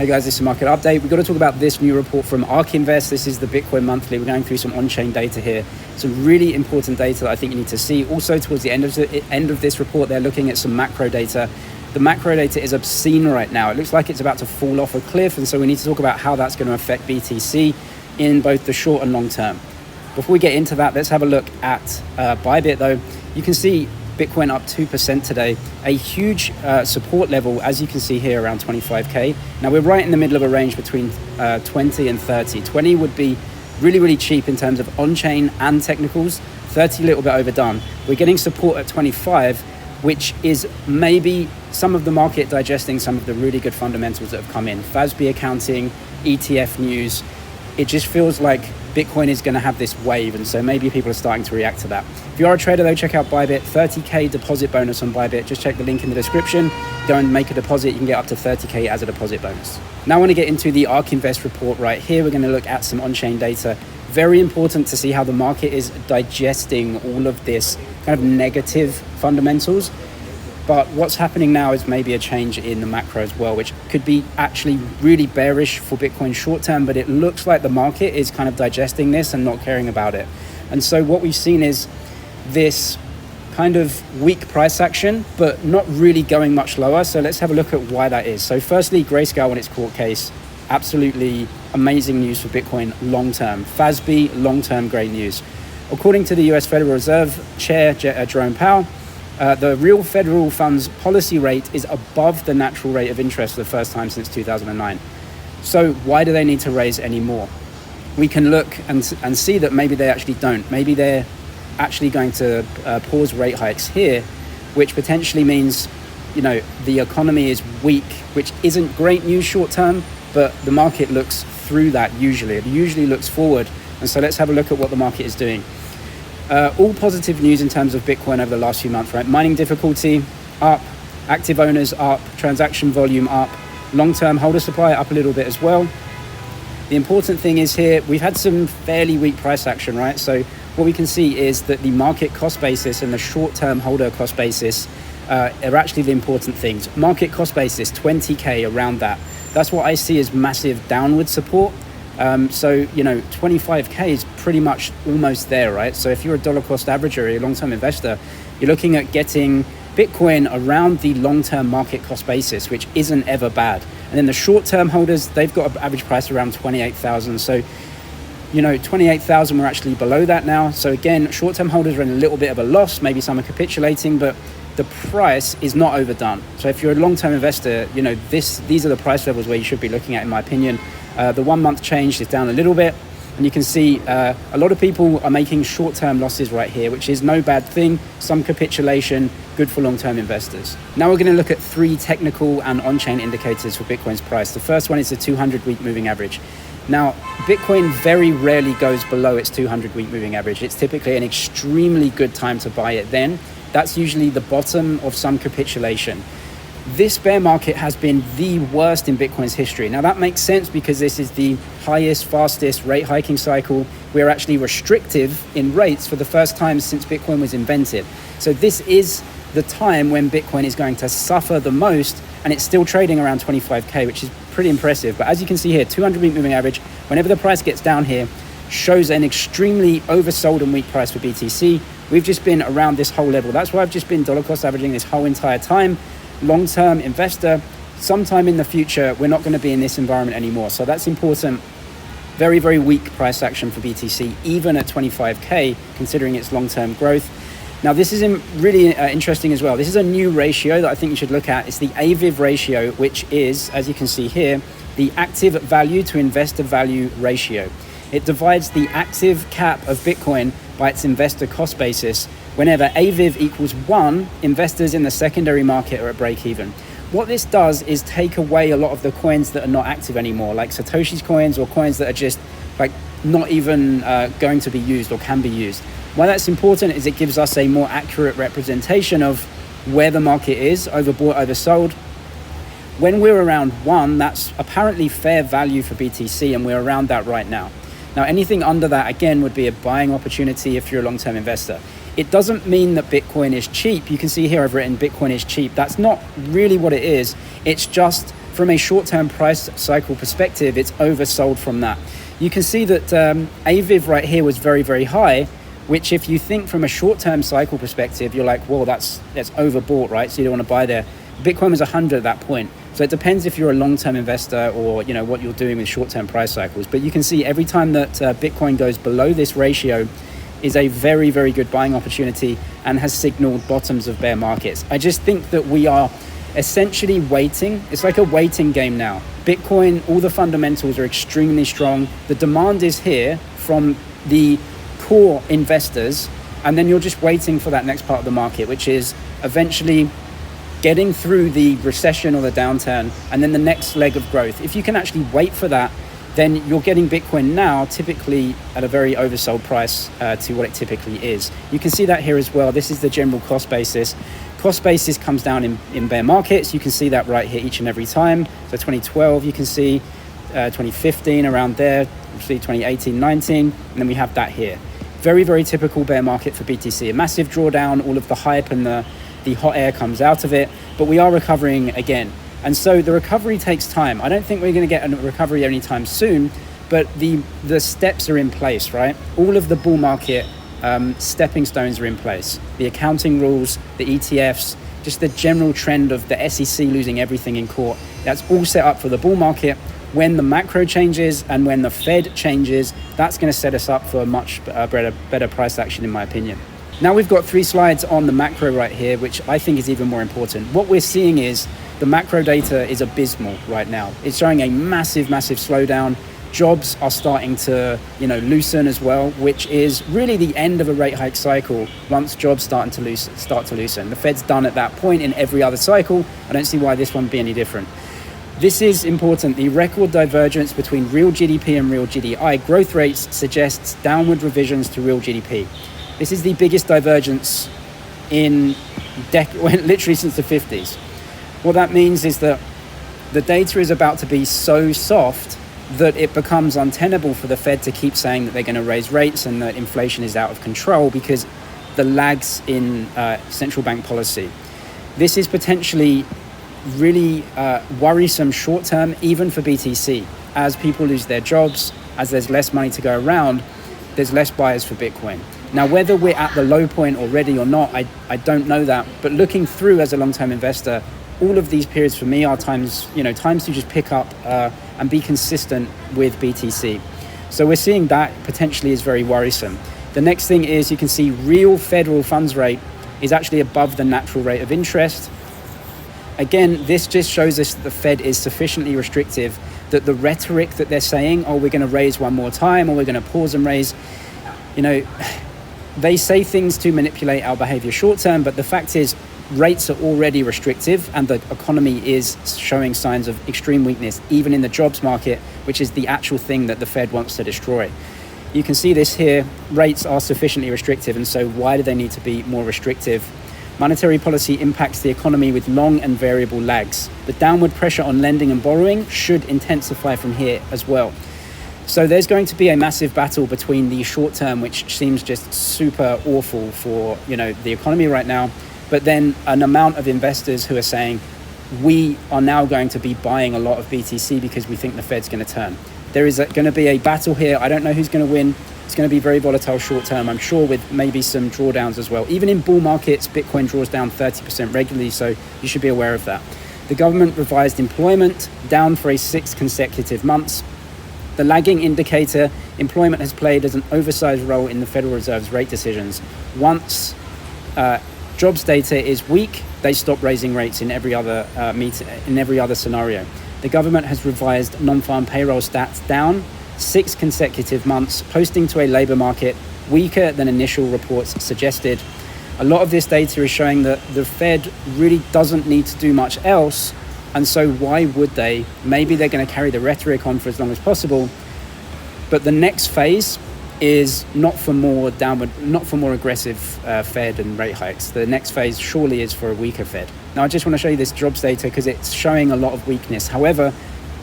Hey guys, this is Market Update. We've got to talk about this new report from ARK Invest. This is the Bitcoin Monthly. We're going through some on-chain data here. Some really important data that I think you need to see. Also, towards the end of this report, they're looking at some macro data. The macro data is obscene right now. It looks like it's about to fall off a cliff, and so we need to talk about how that's going to affect BTC in both the short and long term. Before we get into that, let's have a look at Bybit though. You can see Bitcoin up 2% today, a huge support level, as you can see here, around 25K. Now we're right in the middle of a range between 20 and 30. 20 would be really, really cheap in terms of on-chain and technicals, 30 a little bit overdone. We're getting support at 25, which is maybe some of the market digesting some of the really good fundamentals that have come in. FASB accounting, ETF news. It just feels like Bitcoin is going to have this wave, and so maybe people are starting to react to that. If you are a trader though, check out Bybit. 30K deposit bonus on Bybit. Just check the link in the description. Go and make a deposit. You can get up to 30K as a deposit bonus. Now I want to get into the ARK Invest report right here. We're going to look at some on-chain data. Very important to see how the market is digesting all of this kind of negative fundamentals. But what's happening now is maybe a change in the macro as well, which could be actually really bearish for Bitcoin short term, but it looks like the market is kind of digesting this and not caring about it. And so what we've seen is this kind of weak price action, but not really going much lower. So let's have a look at why that is. So firstly, Grayscale and its court case, absolutely amazing news for Bitcoin long term. FASB, long term, great news. According to the US Federal Reserve Chair, Jerome Powell, the real federal funds policy rate is above the natural rate of interest for the first time since 2009. So why do they need to raise any more? We can look and see that maybe they actually don't. Maybe they're actually going to pause rate hikes here, which potentially means, you know, the economy is weak, which isn't great news short term, but the market looks through that usually. It usually looks forward. And so let's have a look at what the market is doing. All positive news in terms of Bitcoin over the last few months, right? Mining difficulty up, active owners up, transaction volume up, long-term holder supply up a little bit as well. The important thing is here, we've had some fairly weak price action, right? So what we can see is that the market cost basis and the short-term holder cost basis are actually the important things. Market cost basis, 20K, around that. That's what I see as massive downward support. So, you know, 25K is pretty much almost there, right? So if you're a dollar cost averager or a long-term investor, you're looking at getting Bitcoin around the long-term market cost basis, which isn't ever bad. And then the short-term holders, they've got an average price around 28,000. So, you know, 28,000, we're actually below that now. So again, short-term holders are in a little bit of a loss. Maybe some are capitulating, but the price is not overdone. So if you're a long-term investor, you know, these are the price levels where you should be looking at, in my opinion. The 1 month change is down a little bit, and you can see a lot of people are making short-term losses right here, which is no bad thing. Some capitulation, good for long-term investors. Now we're going to look at 3 technical and on-chain indicators for Bitcoin's price. The first one is the 200-week moving average. Now, Bitcoin very rarely goes below its 200-week moving average. It's typically an extremely good time to buy it then. That's usually the bottom of some capitulation. This bear market has been the worst in Bitcoin's history. Now that makes sense because this is the highest, fastest rate hiking cycle. We're actually restrictive in rates for the first time since Bitcoin was invented. So this is the time when Bitcoin is going to suffer the most, and it's still trading around 25K, which is pretty impressive. But as you can see here, 200-week moving average, whenever the price gets down here, shows an extremely oversold and weak price for BTC. We've just been around this whole level. That's why I've just been dollar cost averaging this whole entire time. Long-term investor, sometime in the future, we're not going to be in this environment anymore. So that's important. Very, very weak price action for BTC, even at 25K, considering its long-term growth. Now, this is really interesting as well. This is a new ratio that I think you should look at. It's the AVIV ratio, which is, as you can see here, the active value to investor value ratio. It divides the active cap of Bitcoin by its investor cost basis. Whenever AVIV equals 1, investors in the secondary market are at break even. What this does is take away a lot of the coins that are not active anymore, like Satoshi's coins or coins that are just like not even going to be used or can be used. Why that's important is it gives us a more accurate representation of where the market is, overbought, oversold. When we're around 1, that's apparently fair value for BTC, and we're around that right now. Now, anything under that, again, would be a buying opportunity if you're a long-term investor. It doesn't mean that Bitcoin is cheap. You can see here I've written Bitcoin is cheap. That's not really what it is. It's just from a short-term price cycle perspective, it's oversold from that. You can see that AVIV right here was very, very high, which if you think from a short-term cycle perspective, you're like, well, that's overbought, right? So you don't want to buy there. Bitcoin was 100 at that point. So it depends if you're a long-term investor or, you know, what you're doing with short-term price cycles. But you can see every time that Bitcoin goes below this ratio is a very, very good buying opportunity and has signaled bottoms of bear markets. I just think that we are essentially waiting. It's like a waiting game now. Bitcoin, all the fundamentals are extremely strong. The demand is here from the core investors, and then you're just waiting for that next part of the market, which is eventually getting through the recession or the downturn, and then the next leg of growth. If you can actually wait for that, then you're getting Bitcoin now typically at a very oversold price to what it typically is. You can see that here as well. This is the general cost basis. Cost basis comes down in bear markets. You can see that right here each and every time. So 2012, you can see 2015 around there, obviously 2018, 19, and then we have that here. Very, very typical bear market for BTC. A massive drawdown, all of the hype and the hot air comes out of it, but we are recovering again. And so the recovery takes time. I don't think we're going to get a recovery anytime soon, but the steps are in place, right? All of the bull market stepping stones are in place. The accounting rules, the ETFs, just the general trend of the SEC losing everything in court. That's all set up for the bull market. When the macro changes and when the Fed changes, that's going to set us up for a much better price action, in my opinion. Now we've got 3 slides on the macro right here, which I think is even more important. What we're seeing is the macro data is abysmal right now. It's showing a massive, massive slowdown. Jobs are starting to, loosen as well, which is really the end of a rate hike cycle once jobs start to loosen. The Fed's done at that point in every other cycle. I don't see why this one would be any different. This is important. The record divergence between real GDP and real GDI growth rates suggests downward revisions to real GDP. This is the biggest divergence in literally since the 50s. What that means is that the data is about to be so soft that it becomes untenable for the Fed to keep saying that they're going to raise rates and that inflation is out of control because the lags in central bank policy. This is potentially really worrisome short term, even for BTC. As people lose their jobs, as there's less money to go around, there's less buyers for Bitcoin. Now, whether we're at the low point already or not, I don't know that. But looking through as a long-term investor, all of these periods for me are times to just pick up and be consistent with BTC. So we're seeing that potentially is very worrisome. The next thing is you can see real federal funds rate is actually above the natural rate of interest. Again, this just shows us that the Fed is sufficiently restrictive, that the rhetoric that they're saying, oh, we're going to raise one more time, or we're going to pause and raise, they say things to manipulate our behavior short term, but the fact is rates are already restrictive and the economy is showing signs of extreme weakness, even in the jobs market, which is the actual thing that the Fed wants to destroy. You can see this here, rates are sufficiently restrictive, and so why do they need to be more restrictive? Monetary policy impacts the economy with long and variable lags. The downward pressure on lending and borrowing should intensify from here as well. So there's going to be a massive battle between the short term, which seems just super awful for the economy right now, but then an amount of investors who are saying, we are now going to be buying a lot of BTC because we think the Fed's going to turn. There is going to be a battle here. I don't know who's going to win. It's going to be very volatile short term, I'm sure, with maybe some drawdowns as well. Even in bull markets, Bitcoin draws down 30% regularly, so you should be aware of that. The government revised employment down for a 6 consecutive months. The lagging indicator, employment has played as an oversized role in the Federal Reserve's rate decisions. Once jobs data is weak, they stop raising rates in every other scenario. The government has revised non-farm payroll stats down 6 consecutive months, posting to a labour market weaker than initial reports suggested. A lot of this data is showing that the Fed really doesn't need to do much else, and so why would they? Maybe they're going to carry the rhetoric on for as long as possible, but the next phase is not for more aggressive Fed and rate hikes. The next phase surely is for a weaker Fed. Now I just want to show you this jobs data because it's showing a lot of weakness. However,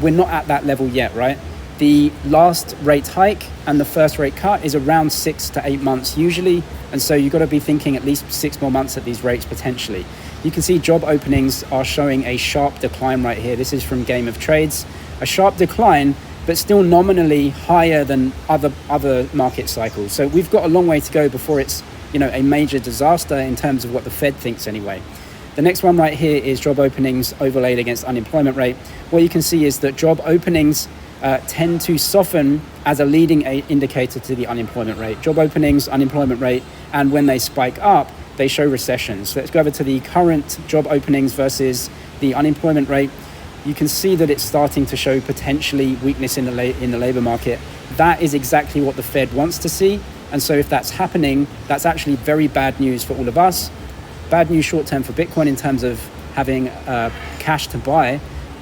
we're not at that level yet, right? The last rate hike and the first rate cut is around 6 to 8 months usually, and so you've got to be thinking at least 6 more months at these rates potentially. You can see job openings are showing a sharp decline right here. This is from Game of Trades. A sharp decline, but still nominally higher than other market cycles. So we've got a long way to go before it's, a major disaster in terms of what the Fed thinks anyway. The next one right here is job openings overlaid against unemployment rate. What you can see is that job openings tend to soften as a leading indicator to the unemployment rate. Job openings, unemployment rate, and when they spike up, they show recessions. So let's go over to the current job openings versus the unemployment rate. You can see that it's starting to show potentially weakness in the labor market. That is exactly what the Fed wants to see. And so if that's happening, that's actually very bad news for all of us. Bad news short term for Bitcoin in terms of having cash to buy,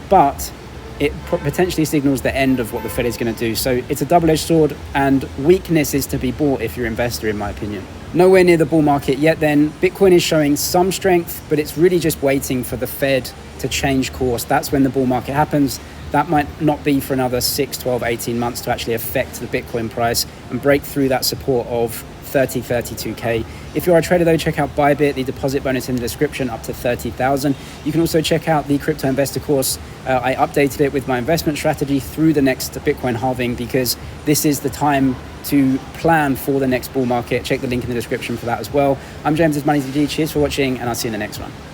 but it potentially signals the end of what the Fed is going to do. So it's a double-edged sword, and weakness is to be bought if you're an investor, in my opinion. Nowhere near the bull market yet then. Bitcoin is showing some strength, but it's really just waiting for the Fed to change course. That's when the bull market happens. That might not be for another 6, 12, 18 months to actually affect the Bitcoin price and break through that support of 32K. If you're a trader though, check out Bybit, the deposit bonus in the description, up to 30,000. You can also check out the Crypto Investor course. I updated it with my investment strategy through the next Bitcoin halving, because this is the time to plan for the next bull market. Check the link in the description for that as well. I'm James, this Money G. Cheers for watching, and I'll see you in the next one.